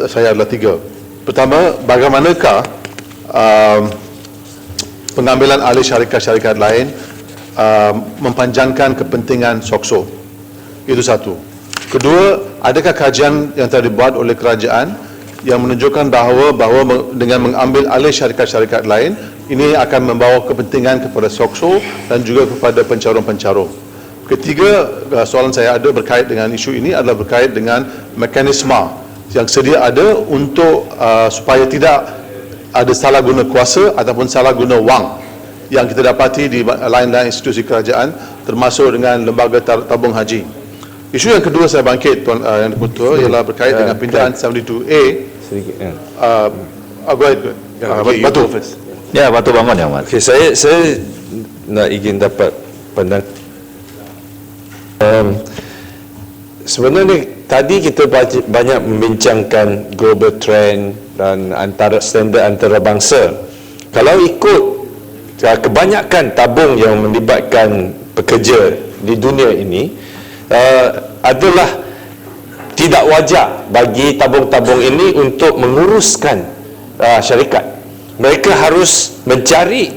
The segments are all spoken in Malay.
saya adalah 3. Pertama, bagaimanakah pengambilan alih syarikat-syarikat lain mempanjangkan kepentingan SOXO? Itu satu. Kedua, adakah kajian yang telah dibuat oleh kerajaan yang menunjukkan bahawa dengan mengambil alih syarikat-syarikat lain, ini akan membawa kepentingan kepada SOXO dan juga kepada pencarum-pencarum? Ketiga, soalan saya ada berkait dengan isu ini adalah berkait dengan mekanisme yang sedia ada untuk supaya tidak ada salah guna kuasa ataupun salah guna wang yang kita dapati di lain-lain institusi kerajaan, termasuk dengan lembaga tabung haji. Isu yang kedua saya bangkit, Tuan Yang Dipertua, ialah berkait dengan pindahan 72A. Sedikit. Go ahead. Batu. Ya, Batu bangun ya, Mat. Okay, saya nak ingin dapat pandang. Sebenarnya tadi kita banyak membincangkan global trend dan standard antarabangsa. Kalau ikut kebanyakan tabung yang melibatkan pekerja di dunia ini, adalah tidak wajar bagi tabung-tabung ini untuk menguruskan syarikat. Mereka harus mencari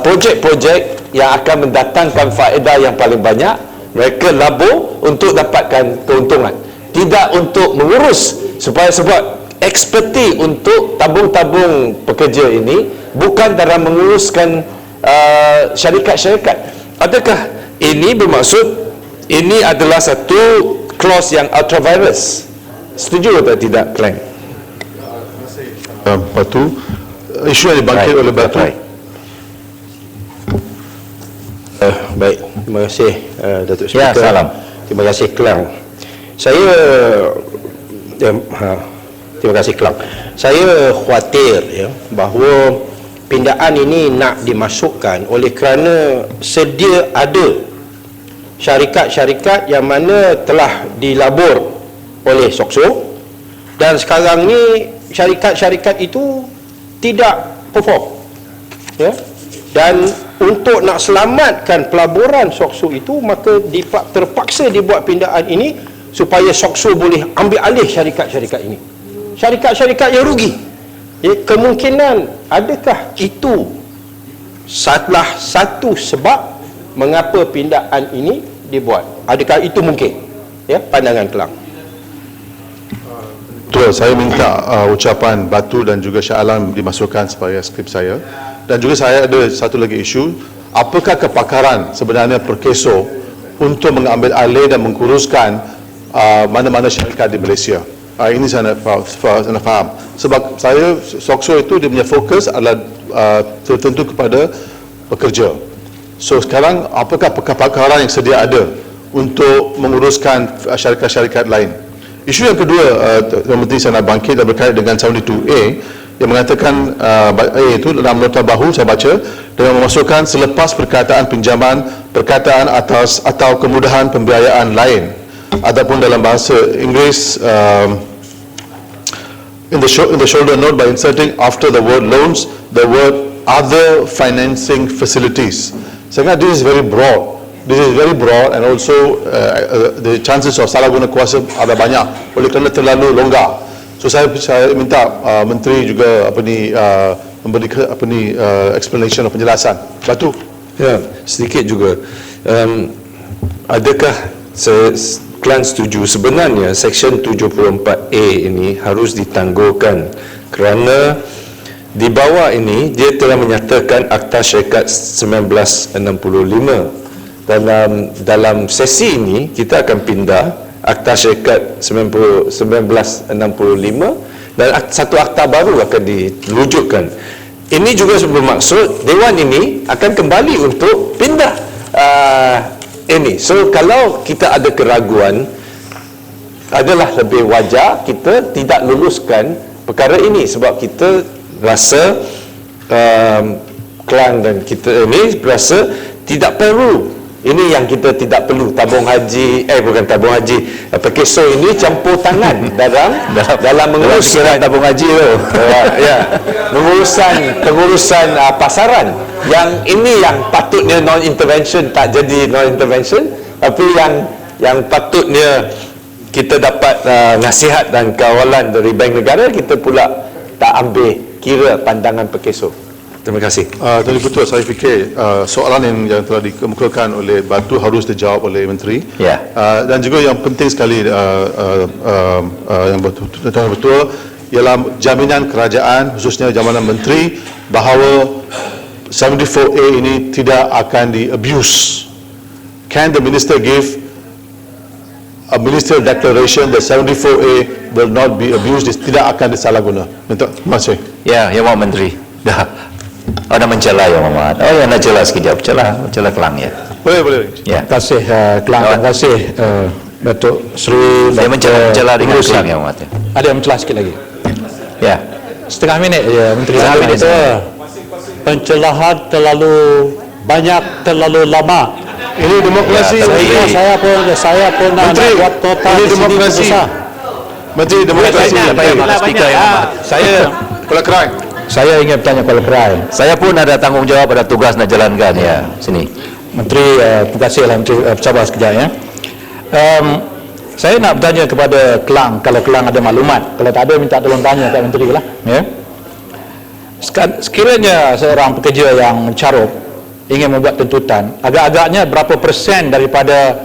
projek-projek yang akan mendatangkan faedah yang paling banyak. Mereka labur untuk dapatkan keuntungan, tidak untuk mengurus, sebab eksperti untuk tabung-tabung pekerja ini bukan dalam menguruskan syarikat-syarikat. Adakah ini bermaksud ini adalah satu clause yang ultra-virus? Setuju atau tidak, Klang? Batu, isu yang dibangkit oleh Batu. Baik, terima kasih Datuk Speaker. Ya, salam. Terima kasih Klang. Terima kasih Klang. Saya khawatir bahawa pindaan ini nak dimasukkan oleh kerana sedia ada syarikat-syarikat yang mana telah dilabur oleh SOXO, dan sekarang ni syarikat-syarikat itu tidak perform, dan untuk nak selamatkan pelaburan SOXO itu, maka terpaksa dibuat pindaan ini supaya SOXO boleh ambil alih syarikat-syarikat ini, syarikat-syarikat yang rugi. Kemungkinan adakah itu salah satu sebab mengapa pindaan ini dibuat? Adakah itu mungkin? Pandangan Kelang. Betul, saya minta ucapan Batu dan juga Shah Alam dimasukkan sebagai skrip saya. Dan juga saya ada satu lagi isu, apakah kepakaran sebenarnya Perkeso untuk mengambil alih dan menguruskan mana-mana syarikat di Malaysia? Ini saya nak faham. Sebab saya, SOXO itu dia punya fokus adalah tertentu kepada pekerja. So sekarang apakah kepakaran yang sedia ada untuk menguruskan syarikat-syarikat lain? Isu yang kedua, Tuan Menteri, saya nak bangkit dan berkait dengan 72A yang mengatakan itu dalam nota bahu saya baca, dengan memasukkan selepas perkataan pinjaman, perkataan atas atau kemudahan pembiayaan lain, ataupun dalam bahasa Inggeris in the shoulder note by inserting after the word loans the word other financing facilities. Saya ingat this is very broad. This is very broad, and also the chances of salah guna kuasa ada banyak oleh kerana terlalu longgar. So saya minta Menteri juga memberi explanation atau penjelasan. Batu. Ya, sedikit juga. Adakah Klan setuju sebenarnya Seksyen 74A ini harus ditangguhkan kerana di bawah ini dia telah menyatakan Akta Syarikat 1965. Dalam sesi ini kita akan pindah Akta Syarikat 1965 dan satu akta baru akan diwujudkan. Ini juga bermaksud Dewan ini akan kembali untuk pindah ini. So kalau kita ada keraguan, adalah lebih wajar kita tidak luluskan perkara ini, sebab kita rasa Klan dan kita ini berasa tidak perlu. Ini yang kita tidak perlu. Tabung haji, bukan tabung haji, Perkeso ini campur tangan dalam menguruskan tabung haji tu. pengurusan pasaran. Yang ini yang patutnya non intervention tak jadi non intervention, tapi yang patutnya kita dapat nasihat dan kawalan dari Bank Negara, kita pula tak ambil kira pandangan perkeso. Terima kasih. Jadi betul, saya fikir soalan yang telah dikemukakan oleh Batu harus dijawab oleh Menteri. Ya. Dan juga yang penting sekali yang betul ialah jaminan kerajaan, khususnya jaminan Menteri, bahawa 74A ini tidak akan di-abuse. Can the Minister give a ministerial declaration that 74A will not be abused, tidak akan disalahguna? Terima kasih. Ya, Yang Muhammad Menteri. Dah. Dah mencela Yang Muhammad. Yang nak celah sekejap. Celah Kelang ya. Boleh. Ya. Terima kasih Kelang, terima kasih Datuk Seri. Saya mencela dengan Pengurusi. Kelang Yang Muhammad. Ada yang mencelah sikit lagi. Ya. Setengah minit je Menteri. Setengah minit saja. Pencelahan terlalu banyak, terlalu lama. Ini demokrasi. Ya, Menteri. Saya pun nak Menteri, buat total ini di sini demokrasi. susah. Menteri demokrasi. Speaker Yang Muhammad. Kuala Kerang. Saya ingin bertanya kepada Kerai. Saya pun ada tanggungjawab, ada tugas nak jalankan ya. Sini. Menteri, terima kasih lah Menteri, bersabar sekejap ya. Saya nak bertanya kepada Kelang, kalau Kelang ada maklumat. Kalau tak ada, minta tolong tanya kat Menteri lah. Ya. Sekiranya seorang pekerja yang mencarut ingin membuat tuntutan, agak-agaknya berapa persen daripada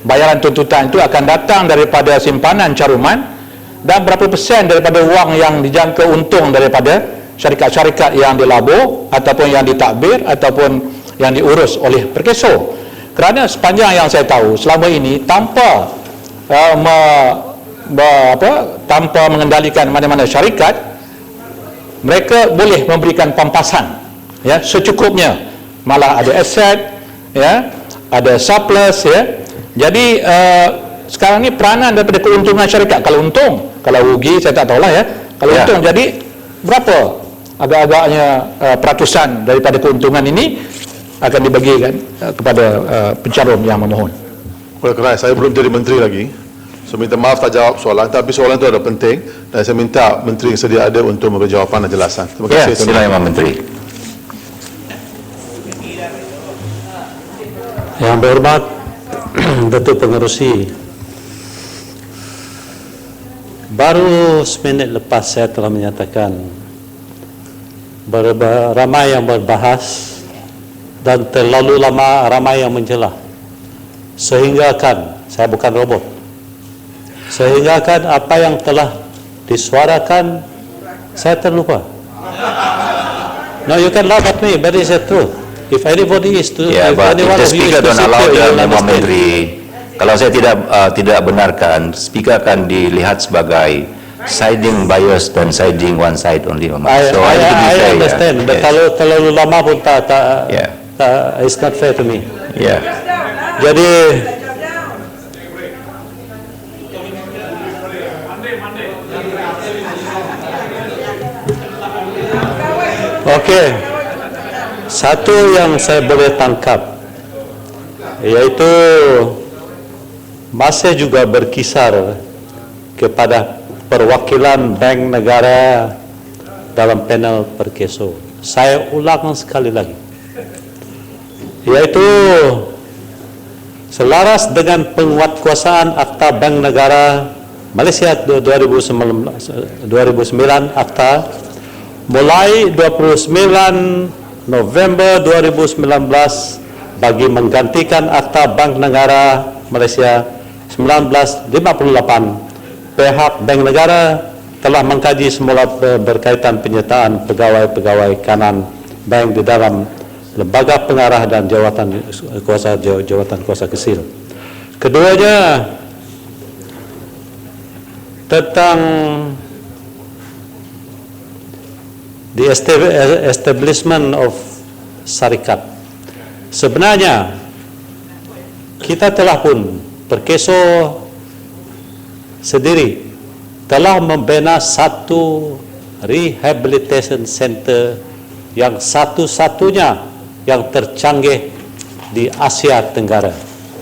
bayaran tuntutan itu akan datang daripada simpanan caruman, dan berapa persen daripada wang yang dijangka untung daripada syarikat-syarikat yang dilabur ataupun yang ditadbir ataupun yang diurus oleh perkeso. Kerana sepanjang yang saya tahu selama ini, tanpa tanpa mengendalikan mana-mana syarikat, mereka boleh memberikan pampasan ya secukupnya, malah ada aset ya, ada surplus ya. Jadi sekarang ni peranan daripada keuntungan syarikat, kalau untung, kalau rugi saya tak tahulah ya. Kalau untung, jadi berapa agak-agaknya peratusan daripada keuntungan ini akan dibagikan kepada pencarum yang memohon. Kuala Kerang, saya belum jadi menteri lagi. So minta maaf tak jawab soalan, tapi soalan itu ada penting dan saya minta menteri yang sedia ada untuk memberi jawapan dan jelasan. Terima Ya, kasih. sila Yang Muhammad Menteri. Yang berhormat Datuk Pengerusi, baru seminit lepas saya telah menyatakan ramai yang berbahas dan terlalu lama ramai yang mencelah, sehingga kan saya bukan robot, sehingga kan apa yang telah disuarakan saya terlupa. No, you can laugh at me, but it's the truth. If anybody is to, Ya, if but anyone if the of you is speaker to don't sit allow here, you Yang will Muhammad understand. Menteri, kalau saya tidak benarkan, speaker akan dilihat sebagai siding bias dan siding one side only. I So I need to be fair, understand, ya. but Yes. terlalu lama pun Yeah. it's not fair to me. Ya. Jadi okey, satu yang saya boleh tangkap iaitu masih juga berkisar kepada perwakilan Bank Negara dalam panel perkeso. Saya ulang sekali lagi, iaitu selaras dengan penguatkuasaan Akta Bank Negara Malaysia 2009 Akta, mulai 29 November 2019 bagi menggantikan Akta Bank Negara Malaysia 1958, pihak Bank Negara telah mengkaji semula berkaitan penyertaan pegawai-pegawai kanan bank di dalam lembaga pengarah dan jawatan kuasa kecil. Keduanya tentang the establishment of syarikat. Sebenarnya kita telah pun perkeso sendiri telah membina satu rehabilitation center yang satu-satunya yang tercanggih di Asia Tenggara,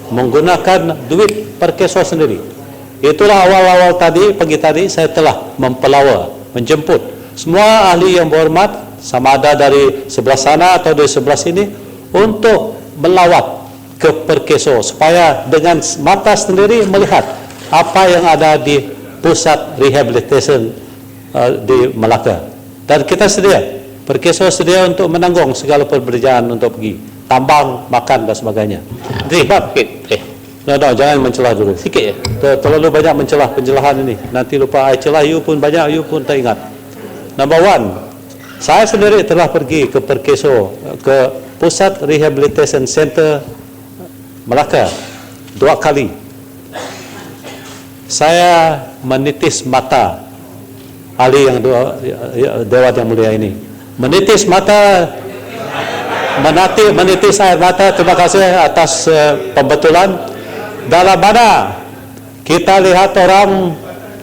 menggunakan duit perkeso sendiri. Itulah awal-awal tadi, pagi tadi saya telah mempelawa, menjemput semua ahli yang berhormat, sama ada dari sebelah sana atau dari sebelah sini, untuk melawat ke perkeso supaya dengan mata sendiri melihat apa yang ada di pusat rehabilitation di Melaka. Dan kita sedia, Perkeso sedia untuk menanggung segala perbezaan untuk pergi tambang, makan dan sebagainya. Sebab jangan mencelah dulu. Sikit ya. Terlalu banyak mencelah pencelahan ini. Nanti lupa I celah, you pun banyak, you pun tak ingat. Number one, saya sendiri telah pergi ke Perkeso, ke Pusat Rehabilitation Center Melaka 2 kali. Saya menitis mata ahli yang Dewan Yang Mulia ini. Menitis mata, menitis air mata. Terima kasih atas pembetulan. Dalam mana kita lihat orang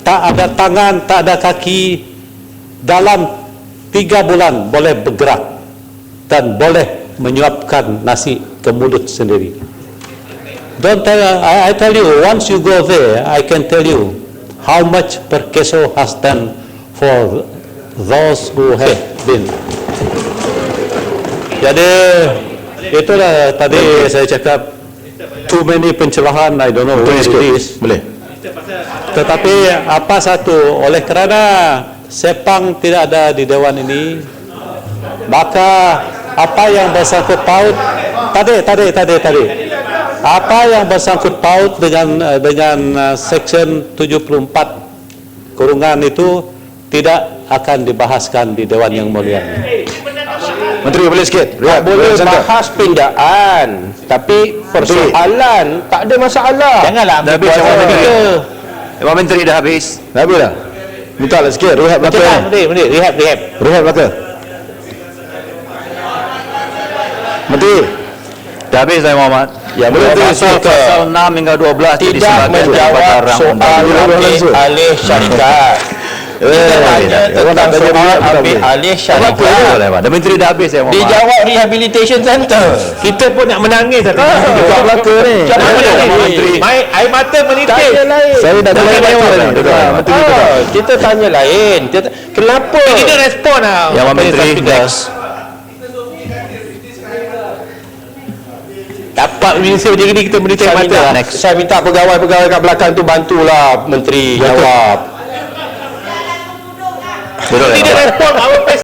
tak ada tangan, tak ada kaki, dalam 3 bulan boleh bergerak dan boleh menyuapkan nasi ke mulut sendiri. Don't tell, I tell you, once you go there, I can tell you how much Perkeso has done for those who have been. Jadi itulah tadi saya cakap, too many pencelahan, I don't know where it is. Boleh. Tetapi apa satu, oleh kerana Sepang tidak ada di Dewan ini, maka apa yang bersangkut paut tadi apa yang bersangkut paut dengan Section 74 kurungan itu tidak akan dibahaskan di Dewan Yang Mulia. Menteri boleh sikit. Tak boleh bahas pindaan, tapi persoalan tak ada masalah. Janganlah ambil Habis, kuasa Menteri. kita. Pak Menteri dah habis. Dah habis dah. Minta lah sikit. Rehat belakang. Menteri, rehat. Rehat belakang. Menteri. Dah habis saya Muhammad. Ya, boleh Pasal 6 hingga 12 tidak disebabkan daripada menjawab rang soal undang-undang. ambil alih syarikat. Kita tanya tentang soal ambil alih syarikat. Boleh, Pak. Dah Menteri dah habis saya Muhammad. Dijawab rehabilitation center. Kita pun nak menangis tadi. Dekat Melaka ni. Jangan menangis. Menteri. Air mata menitis. Tanya lain. Saya dah tanya lain. Kita tanya lain. Kenapa? Kita respon lah. Yang Pak Menteri next. Dapat minister macam ni kita menitis Saya mata. minta, saya minta pegawai-pegawai kat belakang tu bantulah Menteri jawab. Duduk, Tidak Pak. respon apa